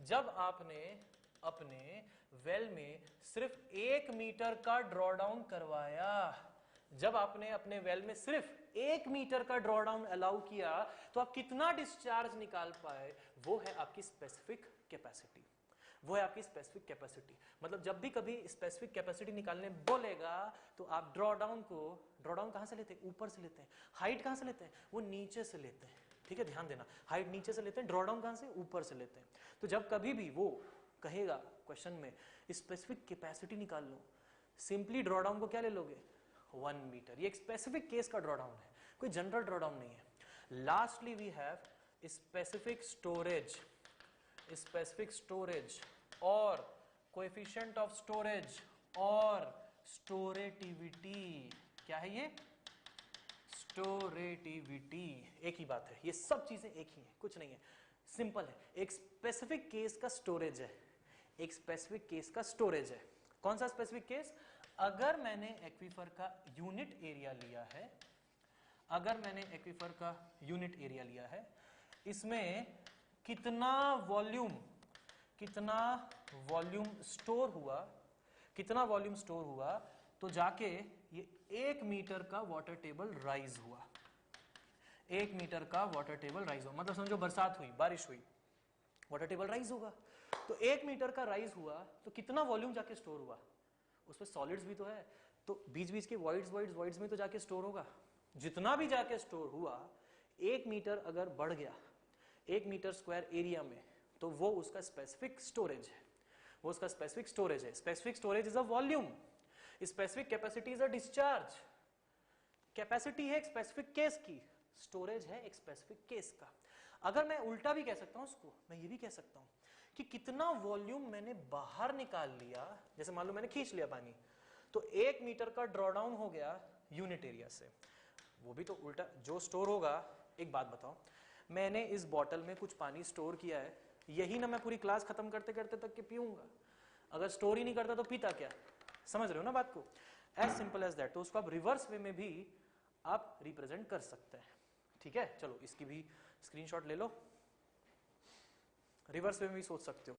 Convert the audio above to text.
जब आपने अपने वेल में सिर्फ 1 मीटर का ड्रॉडाउन करवाया, जब आपने अपने वेल में सिर्फ 1 मीटर का ड्रॉडाउन अलाउ किया, तो आप कितना डिस्चार्ज निकाल पाए, वो है आपकी स्पेसिफिक कैपेसिटी। वो है आपकी स्पेसिफिक कैपेसिटी। मतलब जब भी कभी स्पेसिफिक कैपेसिटी निकालने बोलेगा तो आप ड्रॉडाउन कहां से लेते हैं? ऊपर से लेते हैं। हाइट कहां से लेते हैं? वो नीचे से लेते हैं। ठीक है, ध्यान देना, हाइट नीचे से लेते हैं, ड्रॉडाउन कहां से? ऊपर से लेते हैं। तो जब कभी भी वो कहेगा क्वेश्चन में स्पेसिफिक कैपेसिटी निकाल लो, सिंपली ड्रॉडाउन को क्या ले लोगे? 1 मीटर। ये एक स्पेसिफिक केस का ड्रॉडाउन है, कोई जनरल ड्रॉडाउन नहीं है। Lastly we have specific storage और कोएफिशिएंट ऑफ स्टोरेज और स्टोरेटिविटी। क्या है ये? स्टोरेटिविटी। एक ही बात है, ये सब चीजें एक ही है, कुछ नहीं है, सिंपल है। एक स्पेसिफिक केस का स्टोरेज है, एक स्पेसिफिक केस का स्टोरेज है। कौन सा स्पेसिफिक केस? अगर मैंने एक्वीफर का यूनिट एरिया लिया है, अगर मैंने एक्वीफर का यूनिट एरिया लिया है, इसमें कितना वॉल्यूम स्टोर हुआ, तो जाके ये 1 मीटर का वाटर टेबल राइज हुआ। 1 मीटर का वाटर टेबल राइज हुआ, मतलब समझो बरसात हुई, बारिश हुई, वाटर टेबल राइज होगा। तो 1 मीटर का राइज हुआ तो कितना वॉल्यूम जाके स्टोर हुआ? उसमें सॉलिड्स भी तो है, तो बीच बीच के वॉइड्स में तो जाके स्टोर होगा। जितना भी जाके स्टोर हुआ, 1 मीटर अगर बढ़ गया 1 मीटर स्क्वायर एरिया में, तो वो उसका स्पेसिफिक स्टोरेज है। वो उसका स्पेसिफिक स्टोरेज है। Specific storage is a volume, specific capacity is a discharge. Capacity है एक स्पेसिफिक केस की, स्टोरेज है एक स्पेसिफिक केस का। अगर मैं उल्टा भी कह सकता हूं उसको, मैं ये भी कह सकता हूं कि कितना वॉल्यूम मैंने बाहर निकाल लिया, जैसे मान लो मैंने खींच लिया पानी, तो 1 मीटर का ड्रॉडाउन हो गया यूनिट एरिया से। वो भी तो उल्टा जो स्टोर होगा। एक बात बताओ, मैंने इस बॉटल में कुछ पानी स्टोर किया है, यही ना मैं पूरी क्लास खत्म करते करते तक के पीऊंगा। अगर स्टोर ही नहीं करता तो पीता क्या? समझ रहे हो ना बात को? As simple as that. तो उसको आप रिवर्स वे में भी आप रिप्रेजेंट कर सकते हैं। ठीक है, चलो इसकी भी स्क्रीनशॉट ले लो, रिवर्स वे में भी सोच सकते हो।